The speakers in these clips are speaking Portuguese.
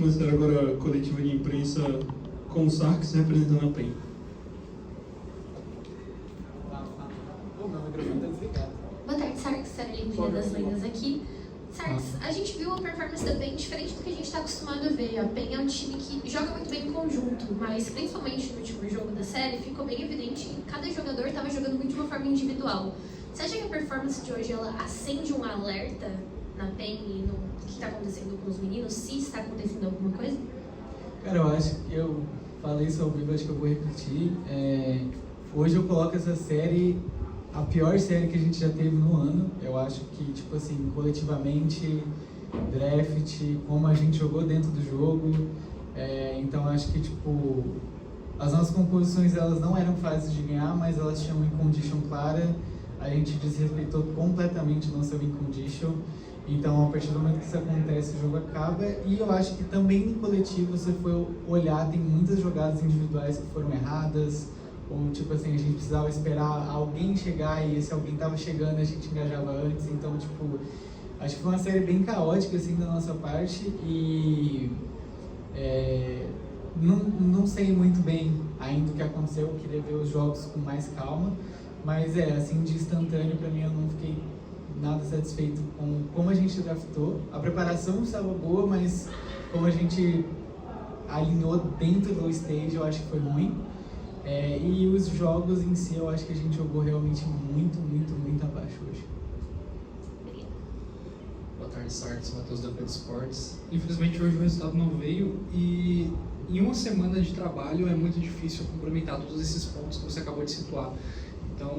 começar agora a coletiva de imprensa com o Sarkis representando a PEN. Boa tarde, Sarkis, Sarah Limpinha das Lendas aqui. Sarkis, a gente viu a performance da PEN diferente do que a gente está acostumado a ver. A PEN é um time que joga muito bem em conjunto, mas principalmente no último jogo da série ficou bem evidente que cada jogador estava jogando muito de uma forma individual. Você acha que a performance de hoje ela acende um alerta na PEN e no que está acontecendo com os meninos, se está acontecendo alguma coisa? Cara, eu acho que eu falei isso ao vivo, acho que eu vou repetir. Hoje eu coloco essa série, a pior série que a gente já teve no ano. Eu acho que, tipo assim, coletivamente, draft, como a gente jogou dentro do jogo. Então acho que, tipo, as nossas composições elas não eram fáceis de ganhar, mas elas tinham uma condition clara. A gente desrespeitou completamente o nosso win condition. Então, a partir do momento que isso acontece, o jogo acaba. E eu acho que também no coletivo, se você for olhar, tem muitas jogadas individuais que foram erradas. Ou, tipo assim, a gente precisava esperar alguém chegar e esse alguém tava chegando, a gente engajava antes. Então, tipo, acho que foi uma série bem caótica, assim, da nossa parte. E não sei muito bem ainda o que aconteceu. Eu queria ver os jogos com mais calma. Mas, assim, de instantâneo, pra mim, eu não fiquei nada satisfeito com como a gente draftou. A preparação estava boa, mas como a gente alinhou dentro do stage, eu acho que foi ruim. E os jogos em si, eu acho que a gente jogou realmente muito abaixo hoje. Boa tarde, Sarkis, Matheus da Pet Sports. Infelizmente hoje o resultado não veio e em uma semana de trabalho é muito difícil complementar todos esses pontos que você acabou de situar. Então,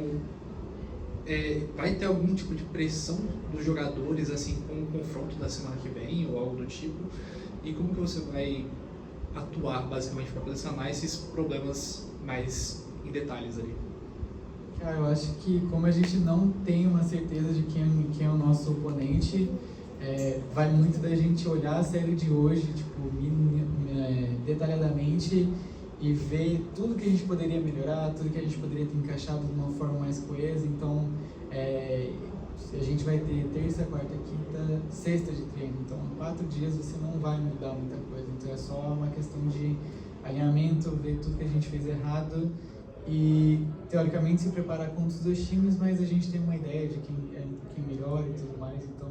vai ter algum tipo de pressão dos jogadores, assim, com o confronto da semana que vem ou algo do tipo? E como que você vai atuar, basicamente, para poder sanar esses problemas mais em detalhes ali? Cara, eu acho que como a gente não tem uma certeza de quem é o nosso oponente, vai muito da gente olhar a série de hoje, tipo, detalhadamente e ver tudo que a gente poderia melhorar, tudo que a gente poderia ter encaixado de uma forma mais coesa. Então, a gente vai ter terça, quarta, quinta, sexta de treino. Então, em 4 dias você não vai mudar muita coisa. Então, é só uma questão de alinhamento, ver tudo que a gente fez errado e, teoricamente, se preparar contra os dois times, mas a gente tem uma ideia de quem é um pouquinho melhor e tudo mais. Então,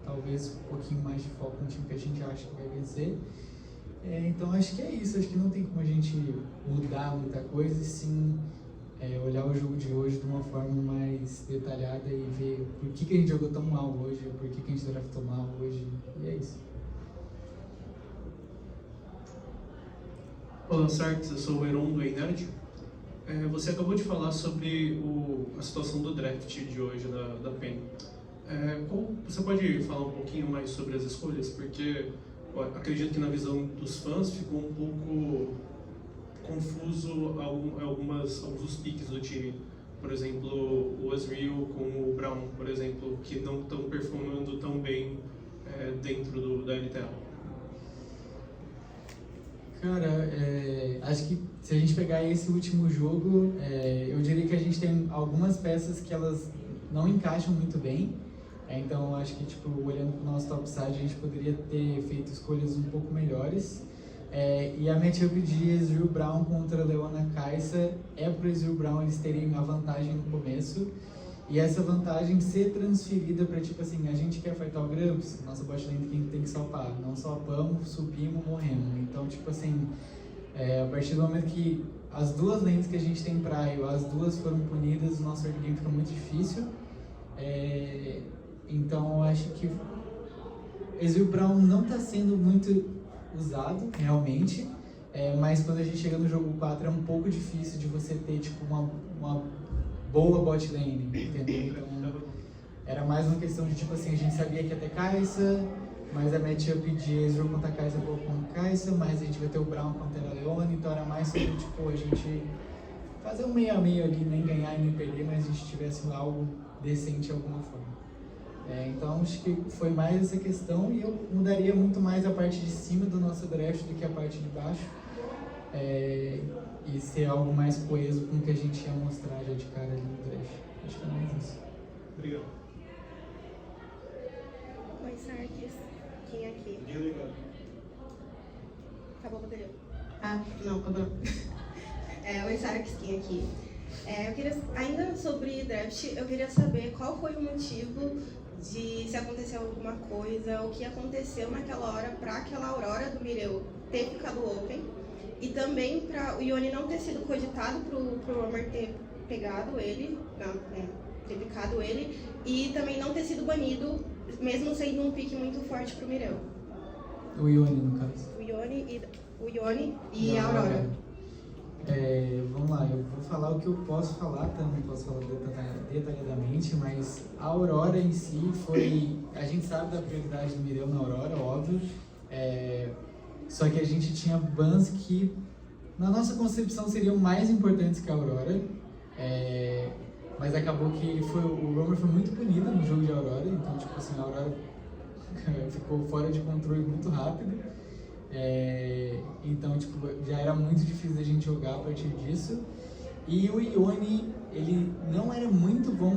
talvez um pouquinho mais de foco no time que a gente acha que vai vencer. Então acho que é isso, acho que não tem como a gente mudar muita coisa, e sim olhar o jogo de hoje de uma forma mais detalhada e ver por que a gente jogou tão mal hoje, por que a gente draftou mal hoje, e é isso. Olá, Sarkis, eu sou o Heron do Nerd. Você acabou de falar sobre a situação do draft de hoje da PEN. Você pode falar um pouquinho mais sobre as escolhas? Porque acredito que na visão dos fãs ficou um pouco confuso alguns dos piques do time. Por exemplo, o Asriel com o Brown, por exemplo, que não estão performando tão bem dentro da LTA. Cara, acho que se a gente pegar esse último jogo, eu diria que a gente tem algumas peças que elas não encaixam muito bem. Então, acho que, tipo, olhando para o nosso topside, a gente poderia ter feito escolhas um pouco melhores. E a matchup de Ezreal Brown contra Leona Kai'Sa para o Ezreal Brown eles terem a vantagem no começo. E essa vantagem ser transferida para, tipo assim, a gente quer fightar o Grumps, nossa bot lane tem que salvar. Não salvamos, subimos, morremos. Então, tipo assim, a partir do momento que as duas lanes que a gente tem Prio, as duas foram punidas, o nosso early game fica muito difícil. Então, eu acho que Ezreal Brown não está sendo muito usado, realmente, mas quando a gente chega no jogo 4 é um pouco difícil de você ter, tipo, uma boa bot lane, entendeu? Então, era mais uma questão de, tipo assim, a gente sabia que ia ter Kai'Sa, mas a matchup de Ezreal contra Kai'Sa boa contra Kai'Sa, mas a gente vai ter o Brown contra a Leona, então era mais sobre, tipo, a gente fazer um meio a meio ali, nem ganhar e nem perder, mas a gente tivesse algo decente de alguma forma. Então acho que foi mais essa questão e eu mudaria muito mais a parte de cima do nosso draft do que a parte de baixo, e ser algo mais coeso com o que a gente ia mostrar já de cara ali no draft. Acho que é mais isso. Obrigado. Oi, Sarkis. Quem aqui? Acabou a bateria. Ah, não, acabou não. Oi, Sarah Kiskin aqui. Eu queria, ainda sobre draft, eu queria saber qual foi o motivo de se aconteceu alguma coisa, o que aconteceu naquela hora para aquela Aurora do Mireu ter ficado open e também para o Ione não ter sido cogitado para o Romer ter pegado ele, ter picado ele e também não ter sido banido, mesmo sendo um pique muito forte para o Mireu. O Ione, no caso. O Ione e a Aurora. Vamos lá, eu vou falar o que eu posso falar, tá? Não posso falar detalhadamente, mas a Aurora em si foi... A gente sabe da prioridade do Mireu na Aurora, óbvio, só que a gente tinha bans que, na nossa concepção, seriam mais importantes que a Aurora, mas acabou que o Romer foi muito punido no jogo de Aurora, então, tipo assim, a Aurora ficou fora de controle muito rápido. Então, tipo, já era muito difícil a gente jogar a partir disso. E o Ione, ele não era muito bom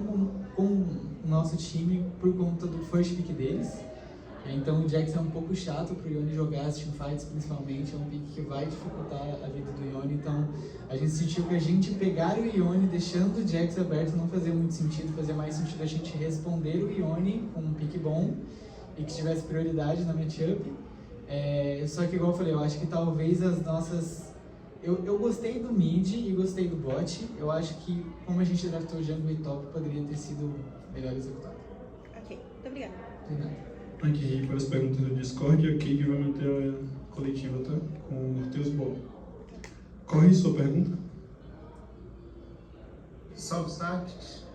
com o nosso time por conta do first pick deles. Então o Jax é um pouco chato pro Ione jogar as teamfights, principalmente. É um pick que vai dificultar a vida do Ione. Então a gente sentiu que a gente pegar o Ione deixando o Jax aberto não fazia muito sentido. Fazia mais sentido a gente responder o Ione com um pick bom e que tivesse prioridade na matchup. Só que, igual eu falei, eu acho que talvez as nossas... Eu gostei do mid e gostei do bot. Eu acho que, como a gente draftou jungle e top, poderia ter sido melhor executado. Ok, muito obrigada. De nada. Aqui para as perguntas do Discord, a Kate vai manter a coletiva, tá? Com o Matheus Boll. Corre sua pergunta. Salve, Sarkis.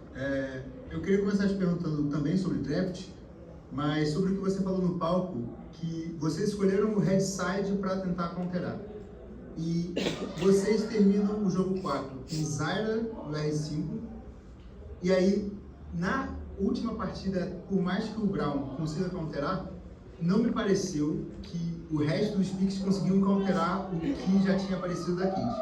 Eu queria começar te perguntando também sobre draft, mas sobre o que você falou no palco, que vocês escolheram o Red Side para tentar counterar. E vocês terminam o jogo 4 com Zyra no R5, e aí, na última partida, por mais que o Braum consiga counterar, não me pareceu que o resto dos picks conseguiam counterar o que já tinha aparecido da Kid.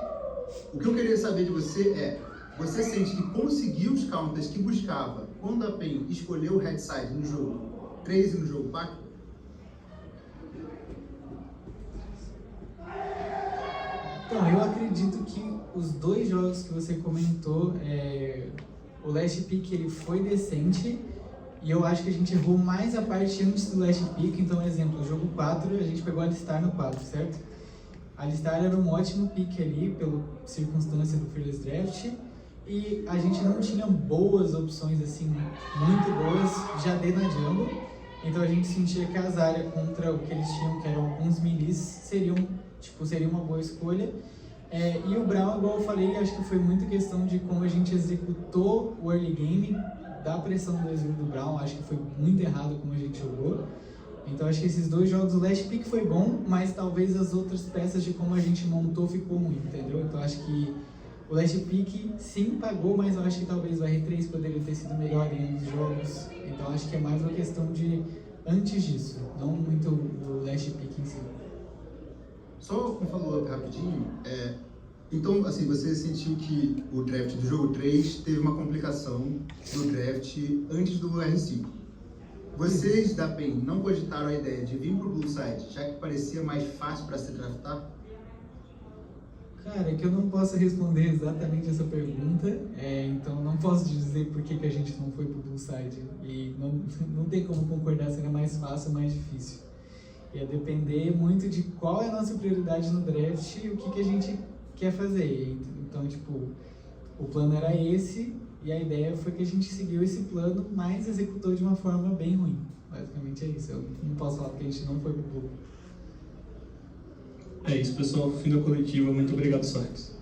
O que eu queria saber de você você sente que conseguiu os counters que buscava quando a PEN escolheu o Red Side no jogo 3 e no jogo 4? Então, eu acredito que os dois jogos que você comentou, o last pick ele foi decente e eu acho que a gente errou mais a parte antes do last pick. Então, exemplo, no jogo 4 a gente pegou a Alistar no 4, certo? A Alistar era um ótimo pick ali, pela circunstância do Fearless Draft, e a gente não tinha boas opções, assim, muito boas de AD na jungle. Então a gente sentia que a Zarya contra o que eles tinham, que eram alguns milis, seria uma boa escolha. E o Braum, igual eu falei, acho que foi muito questão de como a gente executou o early game, da pressão do exílio do Braum. Acho que foi muito errado como a gente jogou. Então acho que esses dois jogos, o last pick foi bom, mas talvez as outras peças de como a gente montou ficou ruim, entendeu? Então acho que o last pick sim pagou, mas eu acho que talvez o R3 poderia ter sido melhor em uns jogos. Então acho que é mais uma questão de antes disso, não muito o last pick em si. Só um follow-up rapidinho. Então, assim, você sentiu que o draft do jogo 3 teve uma complicação no draft antes do R5. Vocês da PEN não cogitaram a ideia de vir pro Blue Side, já que parecia mais fácil para se draftar? Cara, é que eu não posso responder exatamente essa pergunta, então não posso dizer por que a gente não foi pro Blue Side. E não tem como concordar se era mais fácil ou mais difícil. Ia depender muito de qual é a nossa prioridade no draft e o que a gente quer fazer. Então, tipo, o plano era esse e a ideia foi que a gente seguiu esse plano, mas executou de uma forma bem ruim. Basicamente é isso. Eu não posso falar que a gente não foi pro Blue. É isso, pessoal. Fim da coletiva. Muito obrigado, Sarkis.